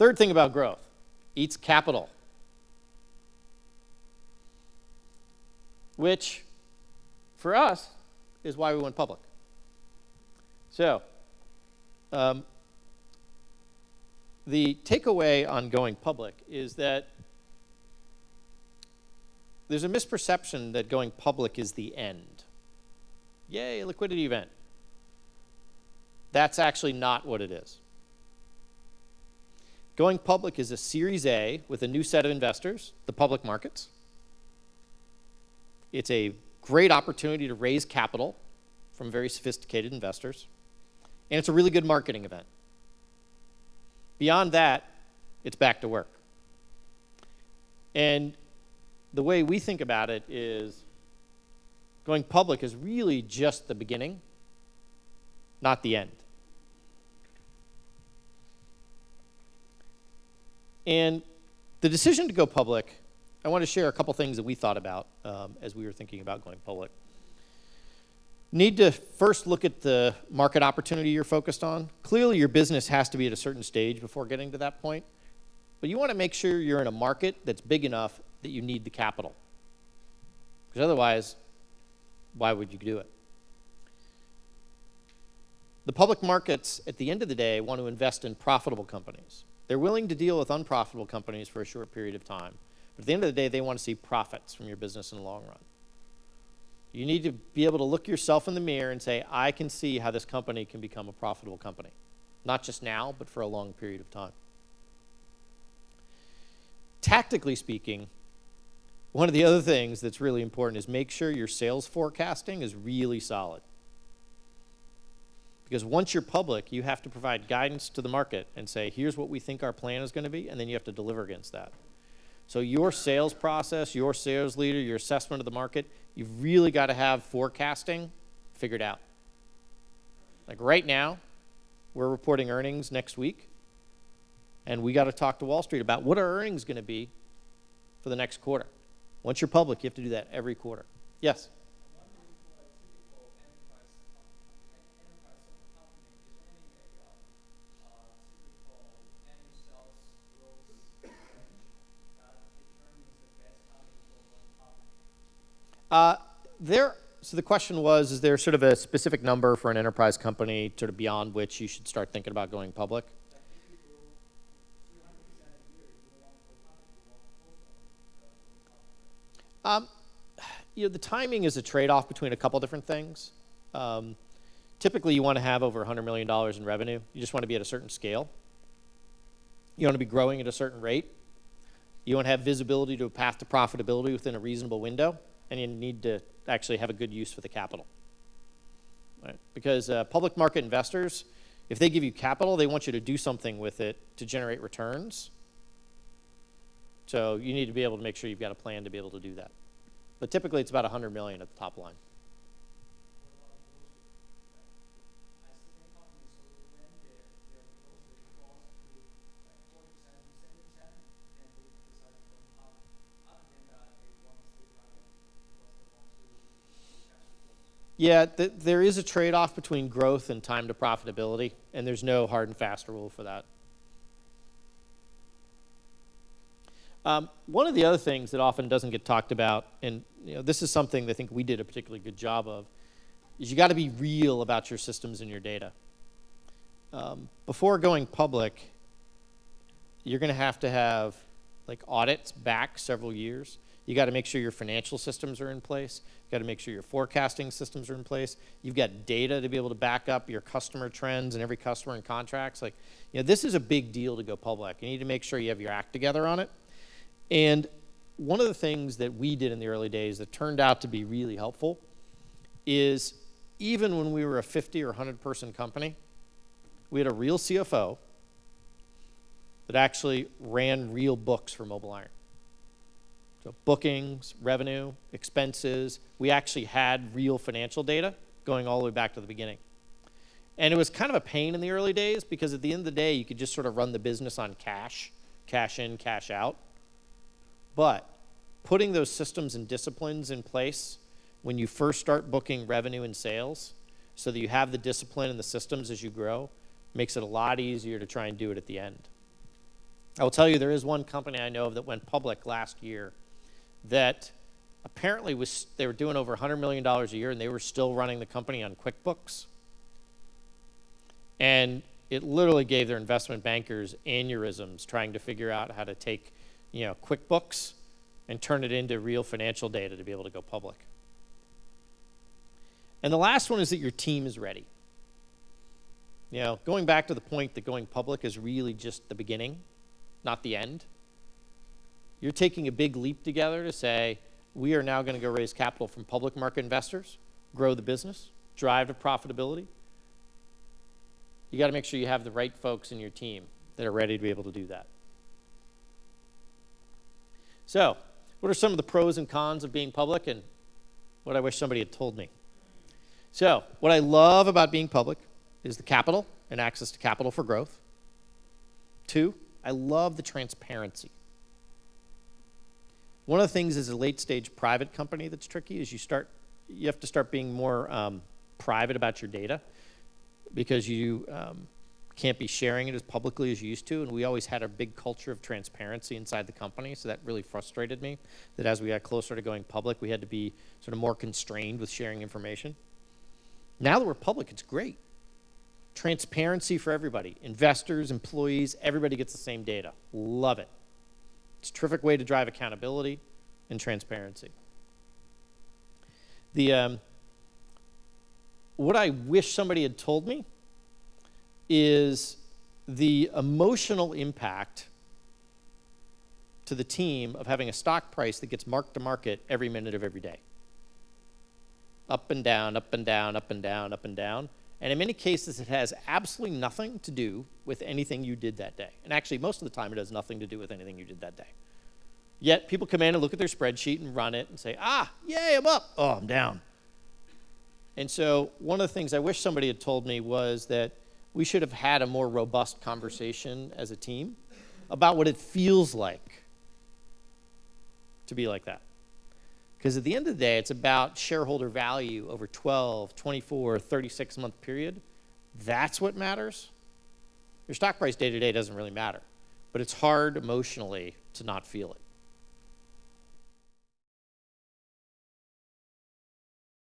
Third thing about growth, eats capital, which for us is why we went public. So the takeaway on going public is that there's a misperception that going public is the end. Yay, liquidity event. That's actually not what it is. Going public is a Series A with a new set of investors, the public markets. It's a great opportunity to raise capital from very sophisticated investors. And it's a really good marketing event. Beyond that, it's back to work. And the way we think about it is going public is really just the beginning, not the end. And the decision to go public, I want to share a couple things that we thought about as we were thinking about going public. Need to first look at the market opportunity you're focused on. Clearly, your business has to be at a certain stage before getting to that point. But you want to make sure you're in a market that's big enough that you need the capital. Because otherwise, why would you do it? The public markets, at the end of the day, want to invest in profitable companies. They're willing to deal with unprofitable companies for a short period of time. But at the end of the day, they want to see profits from your business in the long run. You need to be able to look yourself in the mirror and say, I can see how this company can become a profitable company. Not just now, but for a long period of time. Tactically speaking, one of the other things that's really important is make sure your sales forecasting is really solid. Because once you're public, you have to provide guidance to the market and say, here's what we think our plan is going to be, and then you have to deliver against that. So your sales process, your sales leader, your assessment of the market, you've really got to have forecasting figured out. Like right now, we're reporting earnings next week, and we got to talk to Wall Street about what our earnings going to be for the next quarter. Once you're public, you have to do that every quarter. Yes? So the question was, is there sort of a specific number for an enterprise company sort of beyond which you should start thinking about going public? The timing is a trade-off between a couple different things. Typically, you want to have over $100 million in revenue. You just want to be at a certain scale. You want to be growing at a certain rate. You want to have visibility to a path to profitability within a reasonable window. And you need to actually have a good use for the capital. Right? Because public market investors, if they give you capital, they want you to do something with it to generate returns. So you need to be able to make sure you've got a plan to be able to do that. But typically, it's about $100 million at the top line. Yeah, there is a trade-off between growth and time to profitability, and there's no hard and fast rule for that. One of the other things that often doesn't get talked about, and this is something that I think we did a particularly good job of, is you got to be real about your systems and your data. Before going public, you're going to have like audits back several years. You got to make sure your financial systems are in place. You got to make sure your forecasting systems are in place. You've got data to be able to back up your customer trends and every customer and contracts. Like, this is a big deal to go public. You need to make sure you have your act together on it. And one of the things that we did in the early days that turned out to be really helpful is even when we were a 50 or 100 person company, we had a real CFO that actually ran real books for MobileIron. So bookings, revenue, expenses, we actually had real financial data going all the way back to the beginning. And it was kind of a pain in the early days because at the end of the day, you could just sort of run the business on cash in, cash out. But putting those systems and disciplines in place when you first start booking revenue and sales so that you have the discipline and the systems as you grow makes it a lot easier to try and do it at the end. I will tell you there is one company I know of that went public last year that apparently they were doing over $100 million a year, and they were still running the company on QuickBooks. And it literally gave their investment bankers aneurysms trying to figure out how to take, QuickBooks and turn it into real financial data to be able to go public. And the last one is that your team is ready. Going back to the point that going public is really just the beginning, not the end. You're taking a big leap together to say, we are now going to go raise capital from public market investors, grow the business, drive to profitability. You got to make sure you have the right folks in your team that are ready to be able to do that. So, what are some of the pros and cons of being public, and what I wish somebody had told me? So, what I love about being public is the capital and access to capital for growth. 2, I love the transparency. One of the things as a late-stage private company that's tricky is you have to start being more private about your data, because you can't be sharing it as publicly as you used to, and we always had a big culture of transparency inside the company, so that really frustrated me, that as we got closer to going public, we had to be sort of more constrained with sharing information. Now that we're public, it's great. Transparency for everybody, investors, employees, everybody gets the same data. Love it. It's a terrific way to drive accountability and transparency. What I wish somebody had told me is the emotional impact to the team of having a stock price that gets marked to market every minute of every day. Up and down, up and down, up and down, up and down. And in many cases, it has absolutely nothing to do with anything you did that day. And actually, most of the time, it has nothing to do with anything you did that day. Yet, people come in and look at their spreadsheet and run it and say, yay, I'm up. Oh, I'm down. And so one of the things I wish somebody had told me was that we should have had a more robust conversation as a team about what it feels like to be like that. Because at the end of the day, it's about shareholder value over 12, 24, 36-month period. That's what matters. Your stock price day to day doesn't really matter, but it's hard emotionally to not feel it.